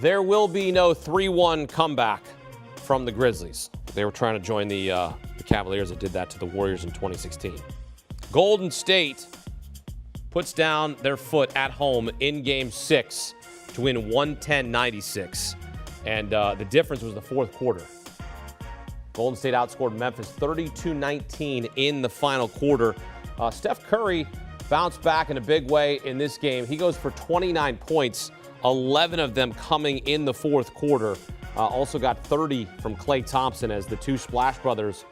There will be no 3-1 comeback from the Grizzlies. They were trying to join the Cavaliers that did that to the Warriors in 2016. Golden State puts down their foot at home in Game 6 to win 110-96. And the difference was the fourth quarter. Golden State outscored Memphis 32-19 in the final quarter. Steph Curry bounced back in a big way in this game. He goes for 29 points, 11 of them coming in the fourth quarter. Also got 30 from Klay Thompson as the two Splash Brothers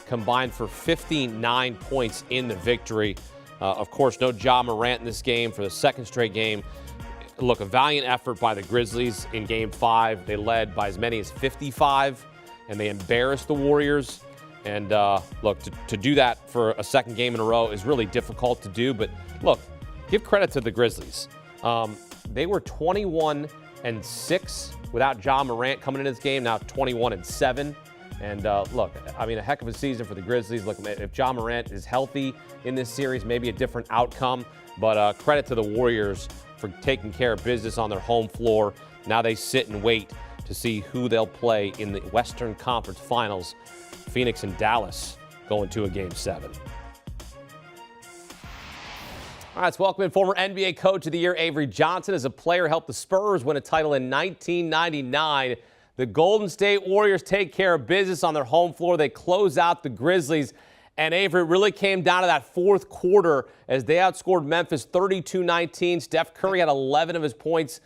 combined for 59 points in the victory. Of course, no Ja Morant in this game for the second straight game. Look, a valiant effort by the Grizzlies in Game 5. They led by as many as 55, and they embarrassed the Warriors. And look, to do that for a second game in a row is really difficult to do. But look, give credit to the Grizzlies. They were 21-6 without Ja Morant coming into this game, now 21-7. And look, I mean, a heck of a season for the Grizzlies. Look, if Ja Morant is healthy in this series, maybe a different outcome. But credit to the Warriors for taking care of business on their home floor. Now they sit and wait to see who they'll play in the Western Conference Finals. Phoenix and Dallas going to a Game 7. All right, let's welcome in former NBA Coach of the Year Avery Johnson. As a player, helped the Spurs win a title in 1999. The Golden State Warriors take care of business on their home floor. They close out the Grizzlies. And Avery, really came down to that fourth quarter as they outscored Memphis 32-19. Steph Curry had 11 of his points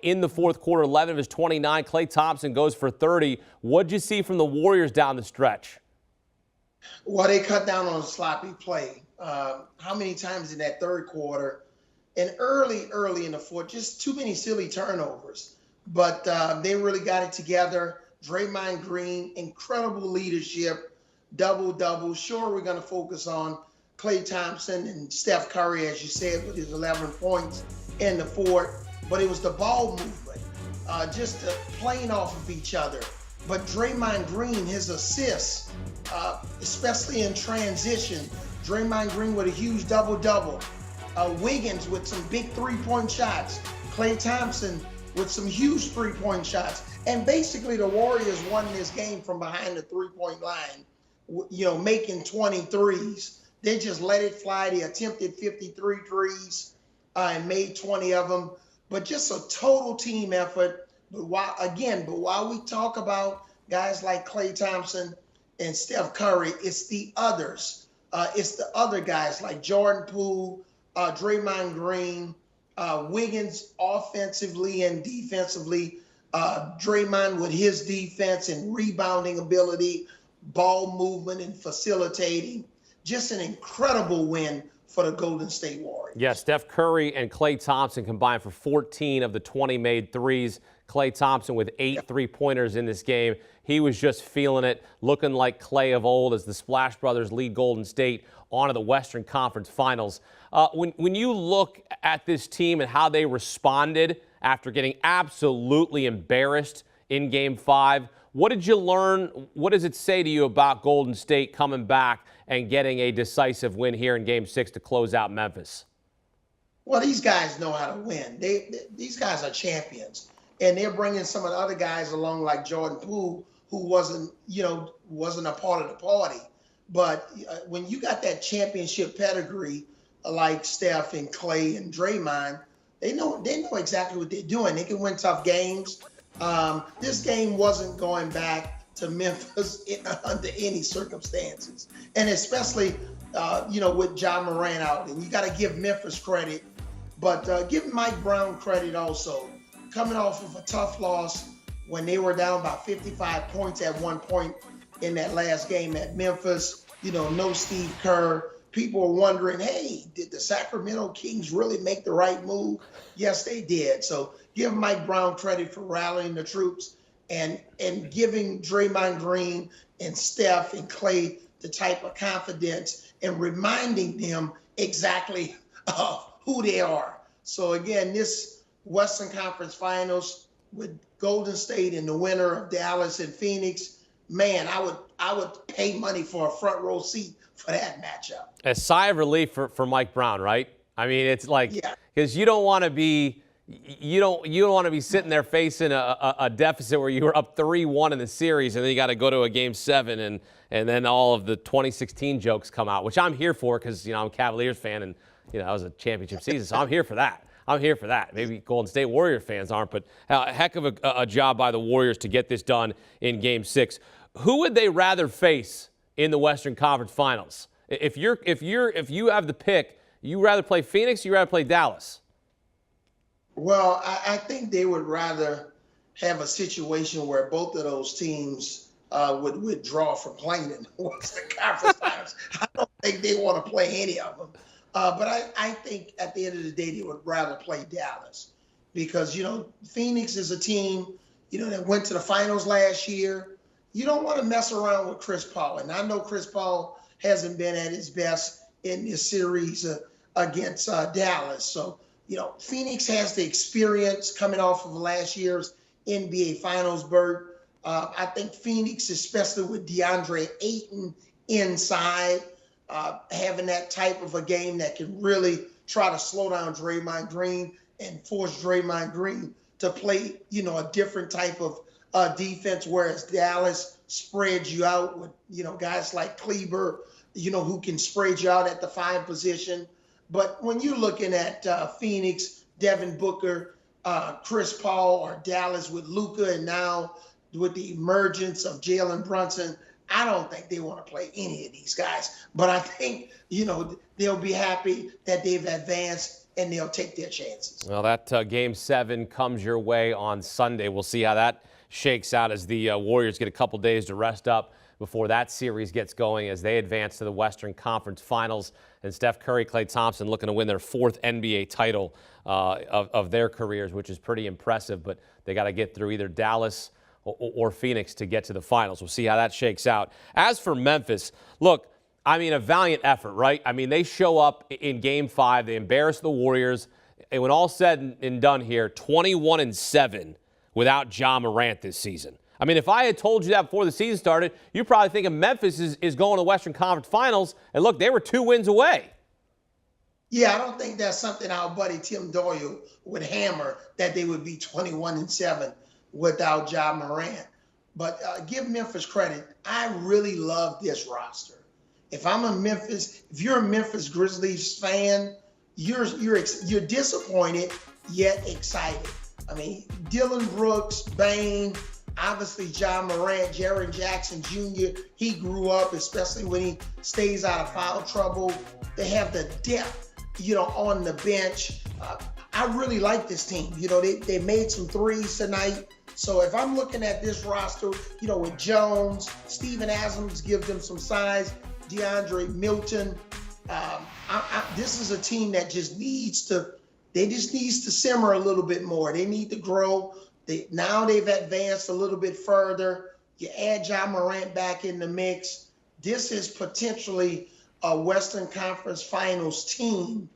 in the fourth quarter, 11 of his 29. Klay Thompson goes for 30. What'd you see from the Warriors down the stretch? Well, they cut down on sloppy play. How many times in that third quarter and early in the fourth, just too many silly turnovers. But they really got it together. Draymond Green, incredible leadership, double-double. Sure, we're going to focus on Klay Thompson and Steph Curry, as you said, with his 11 points in the fourth. But it was the ball movement, just playing off of each other. But Draymond Green, his assists, especially in transition, Draymond Green with a huge double-double. Wiggins with some big three-point shots. Klay Thompson with some huge three-point shots. And basically the Warriors won this game from behind the three-point line, making 23s. They just let it fly. They attempted 53 threes and made 20 of them. But just a total team effort. But while we talk about guys like Klay Thompson and Steph Curry, it's the others. It's the other guys like Jordan Poole, Draymond Green, Wiggins offensively and defensively, Draymond with his defense and rebounding ability, ball movement and facilitating. Just an incredible win for the Golden State Warriors. Yeah, Steph Curry and Klay Thompson combined for 14 of the 20 made threes. Klay Thompson with 8 three-pointers in this game. He was just feeling it, looking like Klay of old as the Splash Brothers lead Golden State onto the Western Conference Finals. When you look at this team and how they responded after getting absolutely embarrassed in Game 5, what did you learn? What does it say to you about Golden State coming back and getting a decisive win here in Game 6 to close out Memphis? Well, these guys know how to win. These guys are champions. And they're bringing some of the other guys along like Jordan Poole, who wasn't a part of the party. But when you got that championship pedigree like Steph and Klay and Draymond, they know exactly what they're doing. They can win tough games. This game wasn't going back to Memphis under any circumstances. And especially, with Ja Morant out. And you got to give Memphis credit, but give Mike Brown credit also. Coming off of a tough loss when they were down by 55 points at one point in that last game at Memphis, no Steve Kerr. People were wondering, hey, did the Sacramento Kings really make the right move? Yes, they did. So give Mike Brown credit for rallying the troops and giving Draymond Green and Steph and Klay the type of confidence and reminding them exactly who they are. So again, this Western Conference Finals with Golden State and the winner of Dallas and Phoenix, man, I would pay money for a front row seat for that matchup. A sigh of relief for Mike Brown, right? I mean, it's like, because you don't want to be you don't want to be sitting there facing a deficit where you were up 3-1 in the series, and then you got to go to a Game 7, and then all of the 2016 jokes come out, which I'm here for because, I'm a Cavaliers fan, and, that was a championship season, so I'm here for that. Maybe Golden State Warrior fans aren't, but a heck of a job by the Warriors to get this done in Game 6. Who would they rather face in the Western Conference Finals? If you have the pick, you rather play Phoenix, you rather play Dallas? Well, I think they would rather have a situation where both of those teams would withdraw from playing in the Western Conference Finals. I don't think they want to play any of them. But I think at the end of the day, they would rather play Dallas because, Phoenix is a team, that went to the finals last year. You don't want to mess around with Chris Paul. And I know Chris Paul hasn't been at his best in this series against Dallas. So, Phoenix has the experience coming off of last year's NBA Finals berth. I think Phoenix, especially with DeAndre Ayton inside, having that type of a game that can really try to slow down Draymond Green and force Draymond Green to play, a different type of defense, whereas Dallas spreads you out with, guys like Kleber, who can spread you out at the 5 position. But when you're looking at Phoenix, Devin Booker, Chris Paul, or Dallas with Luka, and now with the emergence of Jalen Brunson, I don't think they want to play any of these guys. But I think, they'll be happy that they've advanced and they'll take their chances. Well, that Game 7 comes your way on Sunday. We'll see how that shakes out as the Warriors get a couple days to rest up before that series gets going as they advance to the Western Conference Finals. And Steph Curry, Klay Thompson looking to win their 4th NBA title of their careers, which is pretty impressive. But they got to get through either Dallas or Phoenix to get to the finals. We'll see how that shakes out. As for Memphis, look, a valiant effort, right? They show up in Game 5. They embarrass the Warriors. And when all said and done here, 21-7 without Ja Morant this season. If I had told you that before the season started, you're probably thinking Memphis is going to the Western Conference Finals. And look, they were 2 wins away. Yeah, I don't think that's something our buddy Tim Doyle would hammer, that they would be 21-7 without Ja Morant. But give Memphis credit. I really love this roster. If you're a Memphis Grizzlies fan, you're disappointed yet excited. Dillon Brooks, Bane, obviously Ja Morant, Jaren Jackson Jr., he grew up, especially when he stays out of foul trouble. They have the depth, on the bench. I really like this team. They made some threes tonight. So if I'm looking at this roster, with Jones, Steven Adams gives them some size, DeAndre Milton, this is a team that just needs to simmer a little bit more. They need to grow. Now they've advanced a little bit further. You add Ja Morant back in the mix. This is potentially a Western Conference Finals team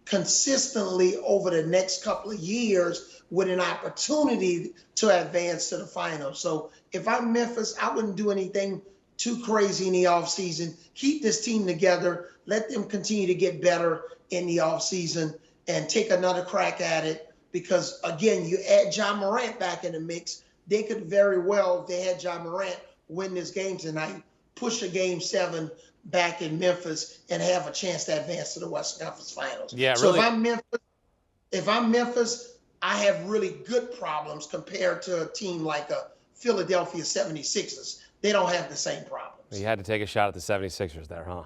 consistently over the next couple of years with an opportunity to advance to the finals. So if I'm Memphis, I wouldn't do anything too crazy in the offseason. Keep this team together. Let them continue to get better in the offseason and take another crack at it. Because, again, you add Ja Morant back in the mix, they could very well, if they had Ja Morant, win this game tonight, push a Game 7 back in Memphis, and have a chance to advance to the Western Conference Finals. Yeah, so really. if I'm Memphis, I have really good problems compared to a team like a Philadelphia 76ers. They don't have the same problems. You had to take a shot at the 76ers there, huh?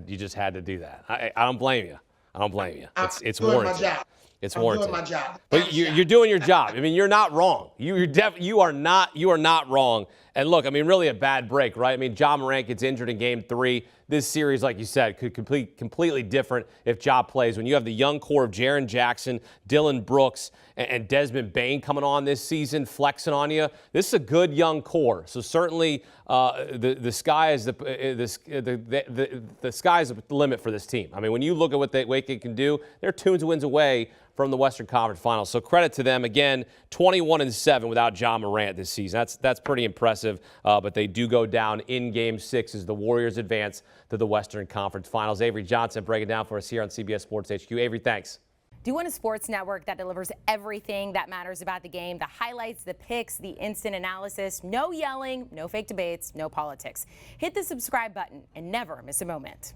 You just had to do that. I don't blame you. It's warranted. It's warranted. I'm doing my job. But you're doing your job. You're not wrong. You are not wrong. And look, really a bad break, right? Ja Morant gets injured in Game 3. This series, like you said, could completely different if Ja plays. When you have the young core of Jaren Jackson, Dillon Brooks, and Desmond Bane coming on this season, flexing on you, this is a good young core. So certainly the sky is the sky's the limit for this team. When you look at what they can do, they're 2 wins away from the Western Conference Finals. So credit to them. Again, 21-7 without Ja Morant this season. That's pretty impressive. But they do go down in Game 6 as the Warriors advance to the Western Conference Finals. Avery Johnson breaking down for us here on CBS Sports HQ. Avery, thanks. Do you want a sports network that delivers everything that matters about the game? The highlights, the picks, the instant analysis, no yelling, no fake debates, no politics. Hit the subscribe button and never miss a moment.